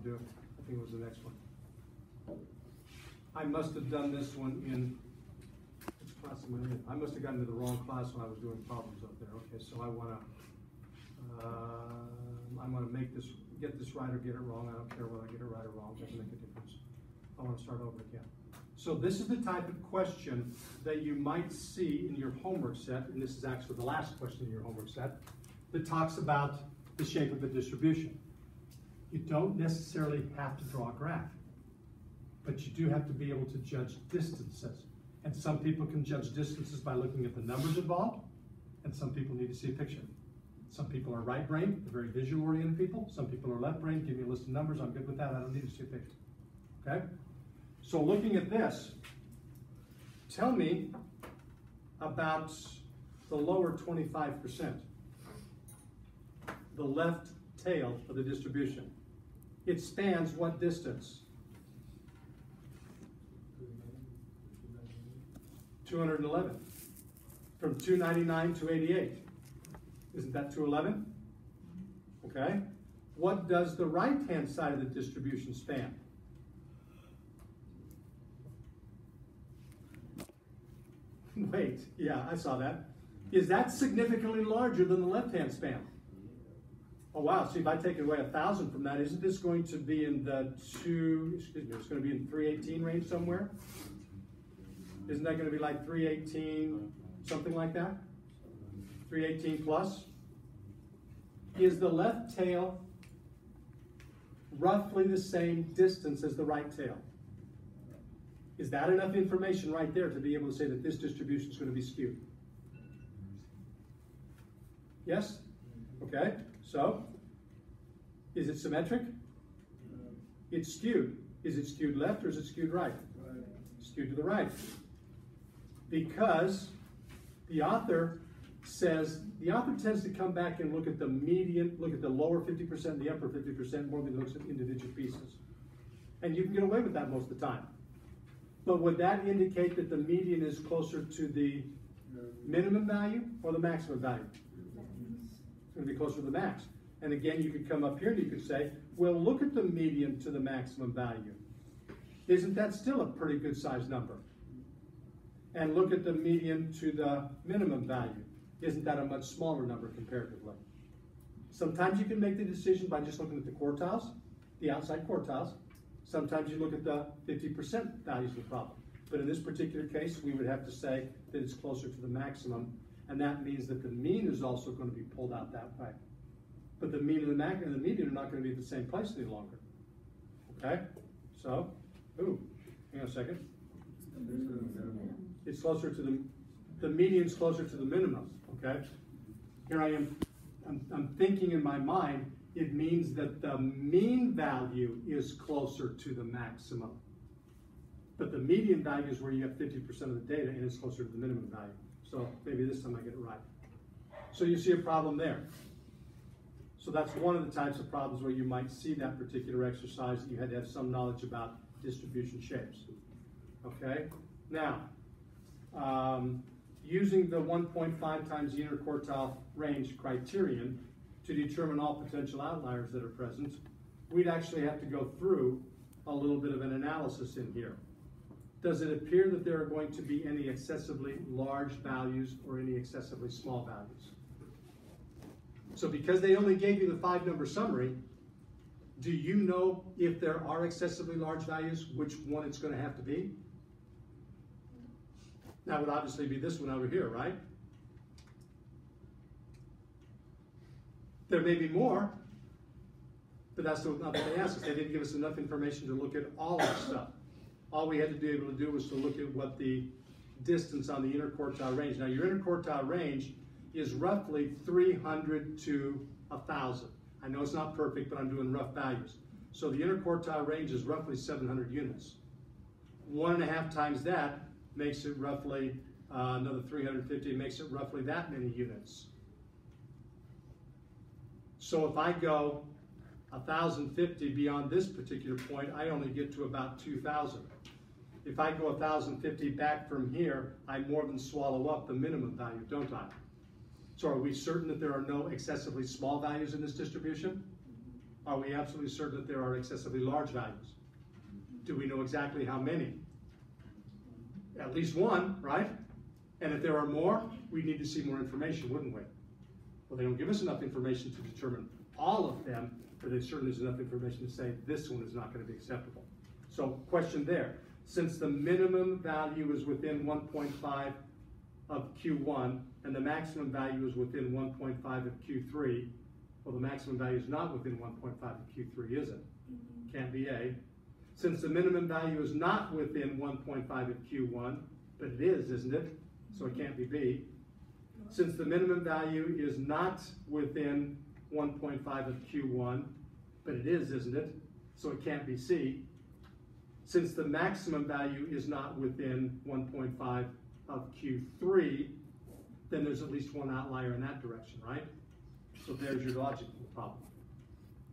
do. I think it was the next one. I must have done this one in, which class am I in? I must have gotten to the wrong class when I was doing problems up there. Okay, so I'm gonna get this right or get it wrong. I don't care whether I get it right or wrong, it doesn't make a difference. I wanna start over again. So this is the type of question that you might see in your homework set, and this is actually the last question in your homework set, that talks about the shape of a distribution. You don't necessarily have to draw a graph, but you do have to be able to judge distances. And some people can judge distances by looking at the numbers involved, and some people need to see a picture. Some people are right-brained, they're very visual-oriented people. Some people are left-brained, give me a list of numbers, I'm good with that, I don't need to see a picture. Okay? So looking at this, tell me about the lower 25%, the left tail of the distribution. It spans what distance? 211. From 299 to 88. Isn't that 211? Okay. What does the right-hand side of the distribution span? Wait, yeah, I saw that. Is that significantly larger than the left-hand span? Oh wow, see if I take away 1,000 from that, isn't this going to be in the it's going to be in 318 range somewhere? Isn't that going to be like 318, something like that? 318 plus? Is the left tail roughly the same distance as the right tail? Is that enough information right there to be able to say that this distribution is going to be skewed? Yes? Okay, so is it symmetric? It's skewed. Is it skewed left or is it skewed right? Skewed to the right. Because the author tends to come back and look at the median, look at the lower 50% and the upper 50% more than he looks at individual pieces. And you can get away with that most of the time. But would that indicate that the median is closer to the minimum value or the maximum value? It's going to be closer to the max. And again, you could come up here and you could say, well, look at the median to the maximum value. Isn't that still a pretty good sized number? And look at the median to the minimum value. Isn't that a much smaller number comparatively? Sometimes you can make the decision by just looking at the quartiles, the outside quartiles. Sometimes you look at the 50% values of the problem. But in this particular case, we would have to say that it's closer to the maximum, and that means that the mean is also going to be pulled out that way. But the mean and the median are not going to be at the same place any longer. Okay? So, hang on a second. It's closer to the median's closer to the minimum. Okay? Here I am, I'm thinking in my mind, it means that the mean value is closer to the maximum. But the median value is where you have 50% of the data and it's closer to the minimum value. So maybe this time I get it right. So you see a problem there. So that's one of the types of problems where you might see that particular exercise that you had to have some knowledge about distribution shapes. Okay? Now, using the 1.5 times the interquartile range criterion to determine all potential outliers that are present, we'd actually have to go through a little bit of an analysis in here. Does it appear that there are going to be any excessively large values or any excessively small values? So because they only gave you the 5-number summary, do you know if there are excessively large values, which one it's going to have to be? That would obviously be this one over here, right? There may be more, but that's not what they asked us. They didn't give us enough information to look at all of the stuff. All we had to be able to do was to look at what the distance on the interquartile range. Now, your interquartile range is roughly 300 to 1,000. I know it's not perfect, but I'm doing rough values. So the interquartile range is roughly 700 units. 1.5 times that makes it roughly another 350, makes it roughly that many units. So if I go 1,050 beyond this particular point, I only get to about 2,000. If I go 1,050 back from here, I more than swallow up the minimum value, don't I? So are we certain that there are no excessively small values in this distribution? Are we absolutely certain that there are excessively large values? Do we know exactly how many? At least one, right? And if there are more, we need to see more information, wouldn't we? Well, they don't give us enough information to determine all of them, but there certainly is enough information to say this one is not going to be acceptable. So, question there. Since the minimum value is within 1.5 of Q1 and the maximum value is within 1.5 of Q3, well, the maximum value is not within 1.5 of Q3, is it? Can't be A. Since the minimum value is not within 1.5 of Q1, but it is, isn't it? So it can't be B. Since the minimum value is not within 1.5 of Q1, but it is, isn't it? So it can't be C. Since the maximum value is not within 1.5 of Q3, then there's at least one outlier in that direction, right? So there's your logical problem.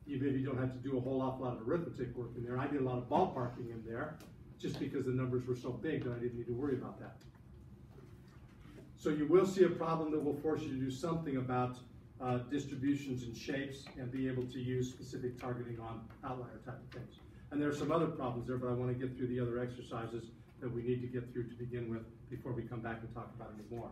You maybe don't have to do a whole awful lot of arithmetic work in there. I did a lot of ballparking in there just because the numbers were so big that I didn't need to worry about that. So you will see a problem that will force you to do something about distributions and shapes and be able to use specific targeting on outlier type of things. And there are some other problems there, but I want to get through the other exercises that we need to get through to begin with before we come back and talk about it more.